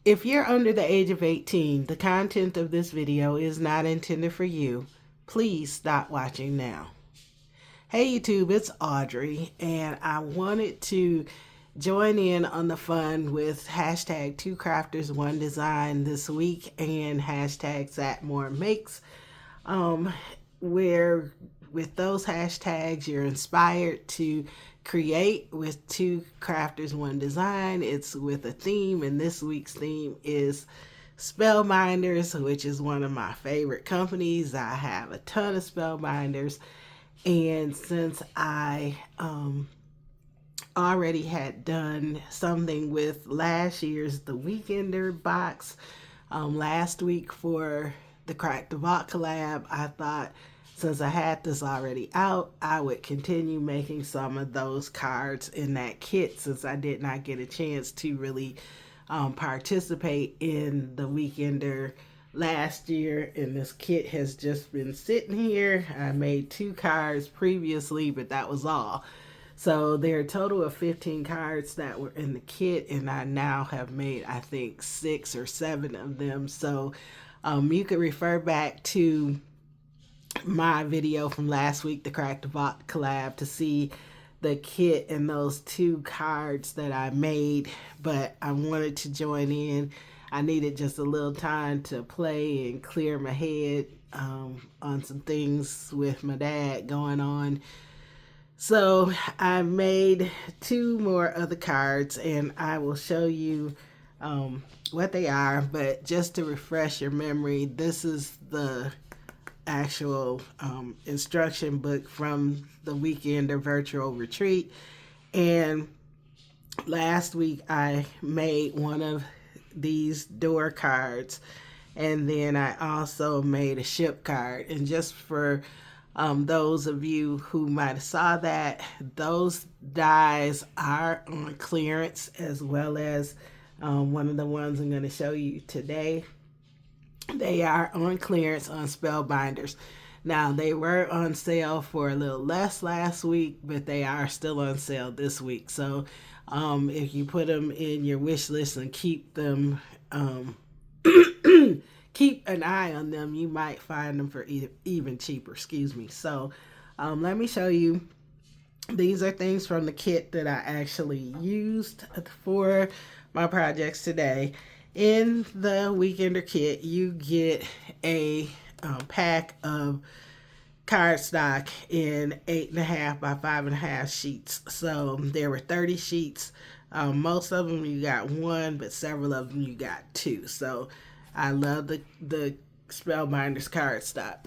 If you're under the age of 18, the content of this video is not intended for you. Please stop watching now. Hey YouTube, it's Audrey, and I wanted to join in on the fun with hashtag 2crafters1design this week and hashtag SatMoreMakes, where with those hashtags you're inspired to create with 2crafters1design. It's with a theme, and this week's theme is Spellbinders, which is one of my favorite companies. I have a ton of Spellbinders, and since I already had done something with last year's The Weekender box last week for the Crack the Vault collab, I thought since I had this already out, I would continue making some of those cards in that kit, since I did not get a chance to really participate in the Weekender last year, and this kit has just been sitting here. I made 2 cards previously, but that was all. So there are a total of 15 cards that were in the kit, and I now have made, I think, 6 or 7 of them. So you could refer back to my video from last week, the Crack the Vault collab, to see the kit and those 2 cards that I made. But I wanted to join in. I needed just a little time to play and clear my head on some things with my dad going on. So I made 2 more other cards, and I will show you what they are. But just to refresh your memory, this is the actual instruction book from the Weekender virtual retreat. And last week I made one of these door cards, and then I also made a ship card. And just for those of you who might have saw that, those dies are on clearance, as well as one of the ones I'm going to show you today. They are on clearance on Spellbinders. Now, they were on sale for a little less last week, but they are still on sale this week. So if you put them in your wish list and keep them, keep an eye on them, you might find them for even cheaper. Excuse me. So let me show you. These are things from the kit that I actually used for my projects today. In the Weekender kit, you get a pack of cardstock in 8.5 by 5.5 sheets. So there were 30 sheets. Most of them you got 1, but several of them you got 2. So I love the Spellbinders cardstock.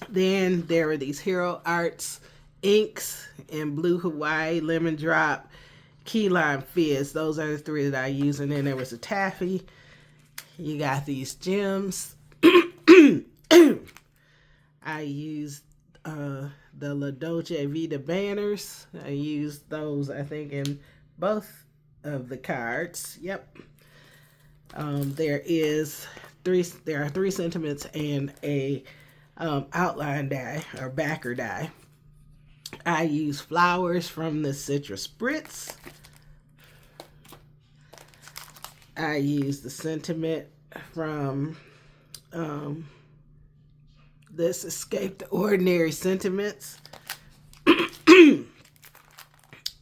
Then there were these Hero Arts inks in Blue Hawaii, Lemon Drop, Key Lime Fizz. Those are the 3 that I use. And then there was a taffy. You got these gems. I used the La Dolce Vita banners. I used those, I think, in both of the cards. Yep. There are 3 sentiments and a outline die or backer die. I use flowers from the Citrus Spritz. I use the sentiment from this Escape the Ordinary Sentiments.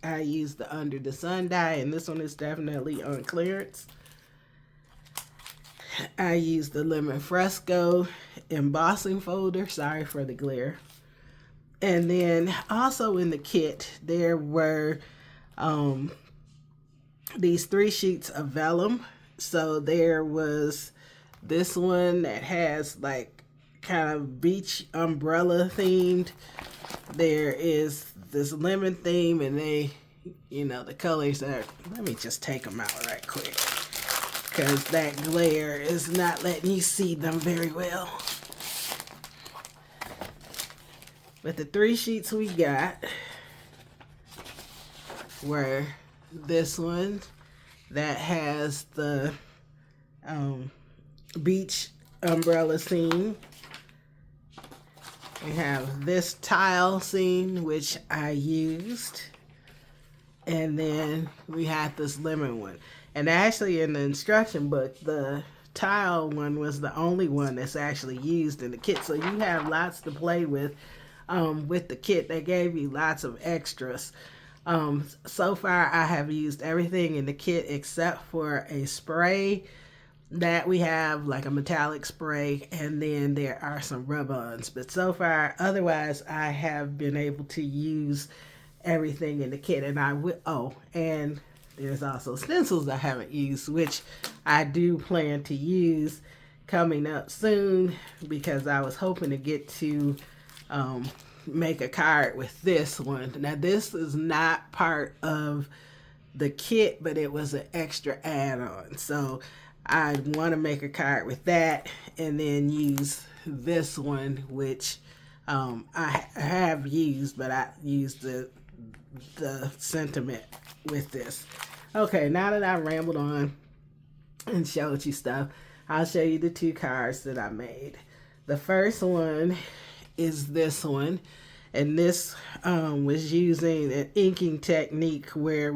I use the Under the Sun die, and this one is definitely on clearance. I use the Lemon Fresco embossing folder. Sorry for the glare. And then also in the kit, there were these 3 sheets of vellum. So there was this one that has like kind of beach umbrella themed. There is this lemon theme, and they, you know, the colors are, let me just take them out right quick, because that glare is not letting you see them very well. But the 3 sheets we got were this one that has the beach umbrella scene. We have this tile scene, which I used. And then we had this lemon one. And actually in the instruction book, the tile one was the only one that's actually used in the kit. So you have lots to play with the kit. They gave you lots of extras. So far I have used everything in the kit except for a spray that we have, like a metallic spray, and then there are some rub-ons. But so far, otherwise, I have been able to use everything in the kit. And I will, and there's also stencils I haven't used, which I do plan to use coming up soon, because I was hoping to get to make a card with this one. Now, this is not part of the kit, but it was an extra add-on. So I want to make a card with that, and then use this one, which I have used, but I used the sentiment with this. Okay, now that I rambled on and showed you stuff, I'll show you the two cards that I made. The first one is this one, and this was using an inking technique where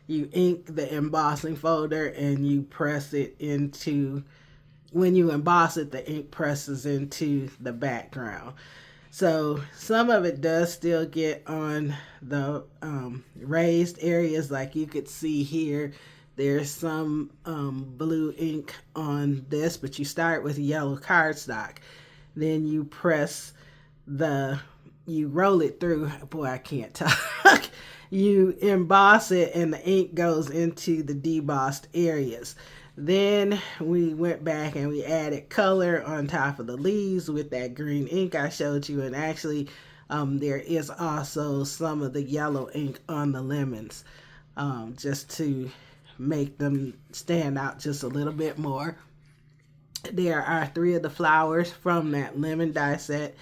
you ink the embossing folder and you press it into, when you emboss it, the ink presses into the background. So some of it does still get on the raised areas, like you could see here. There's some blue ink on this, but you start with yellow cardstock. Then you you roll it through. Boy, I can't talk. You emboss it and the ink goes into the debossed areas. Then we went back and we added color on top of the leaves with that green ink I showed you. And actually, there is also some of the yellow ink on the lemons, just to make them stand out just a little bit more. There are 3 of the flowers from that lemon die set,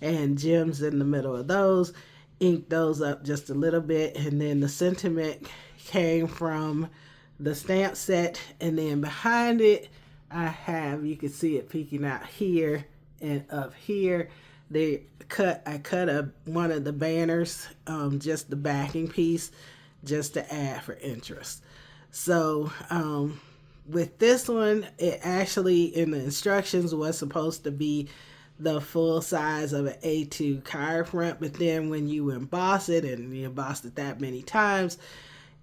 and gems in the middle of those. Ink those up just a little bit, and then the sentiment came from the stamp set, and then behind it I have, you can see it peeking out here and up here. I cut one of the banners, just the backing piece, just to add for interest. So with this one, it actually in the instructions was supposed to be the full size of an A2 card front, but then when you emboss it, and you embossed it that many times,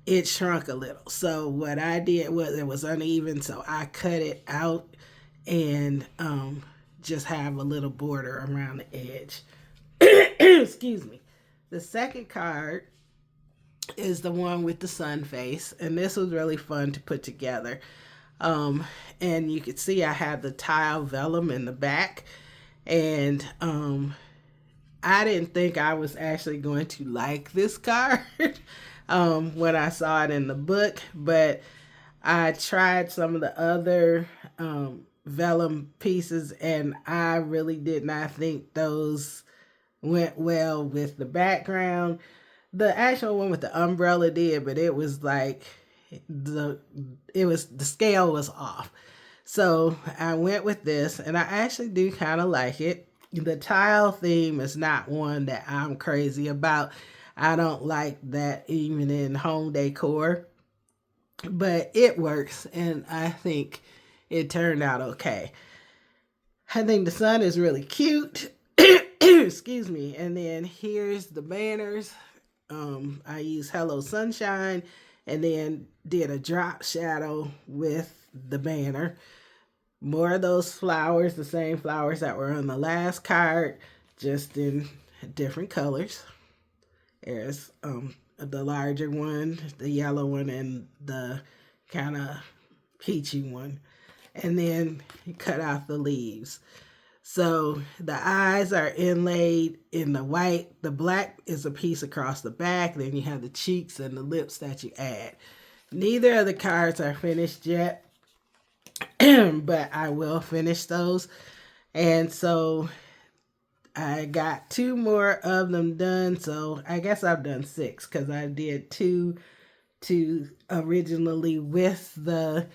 it shrunk a little. So what I did was, it was uneven, so I cut it out and just have a little border around the edge. Excuse me. The second card is the one with the sun face, and this was really fun to put together. And you can see I have the tile vellum in the back, and I didn't think I was actually going to like this card when I saw it in the book, but I tried some of the other vellum pieces, and I really did not think those went well with the background. The actual one with the umbrella did, but it was like the scale was off. So I went with this, and I actually do kind of like it. The tile theme is not one that I'm crazy about. I don't like that even in home decor, but it works, and I think it turned out okay. I think the sun is really cute. Excuse me. And then here's the banners. I used Hello Sunshine, and then did a drop shadow with the banner. More of those flowers, the same flowers that were on the last card, just in different colors. There's the larger one, the yellow one, and the kind of peachy one. And then you cut out the leaves. So the eyes are inlaid in the white. The black is a piece across the back. Then you have the cheeks and the lips that you add. Neither of the cards are finished yet, but I will finish those. And so I got 2 more of them done. So I guess I've done 6, because I did 2 originally with the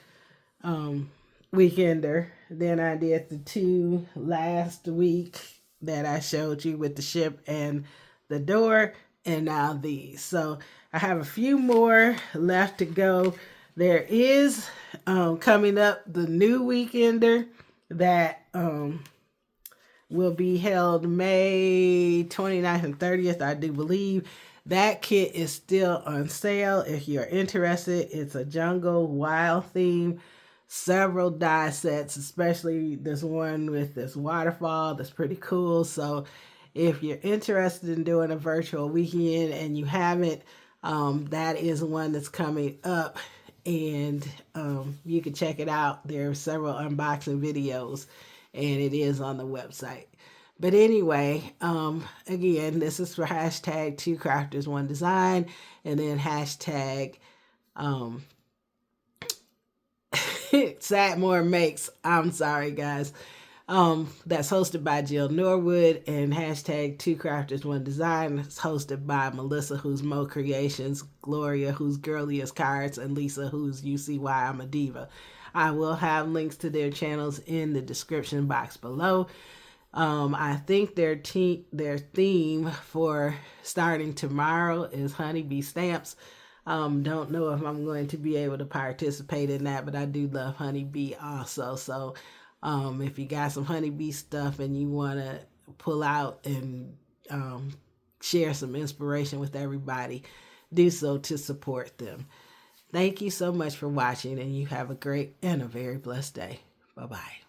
weekender. Then I did the 2 last week that I showed you with the ship and the door, and now these. So I have a few more left to go. There is coming up the new weekender that will be held May 29th and 30th, I do believe. That kit is still on sale if you're interested. It's a jungle wild theme, several die sets, especially this one with this waterfall that's pretty cool. So if you're interested in doing a virtual weekend and you haven't, that is one that's coming up, and you can check it out. There are several unboxing videos, and it is on the website. But anyway, again, this is for hashtag 2crafters1design, and then hashtag Sadmore Makes. I'm sorry, guys. That's hosted by Jill Norwood, and hashtag 2crafters1design is hosted by Melissa, who's Mo Creations, Gloria, who's Girliest Cards, and Lisa, who's You See Why I'm a Diva. I will have links to their channels in the description box below. I think their theme for starting tomorrow is honeybee stamps. Don't know if I'm going to be able to participate in that, but I do love honeybee also. So if you got some honeybee stuff and you want to pull out and share some inspiration with everybody, do so to support them. Thank you so much for watching, and you have a great and a very blessed day. Bye-bye.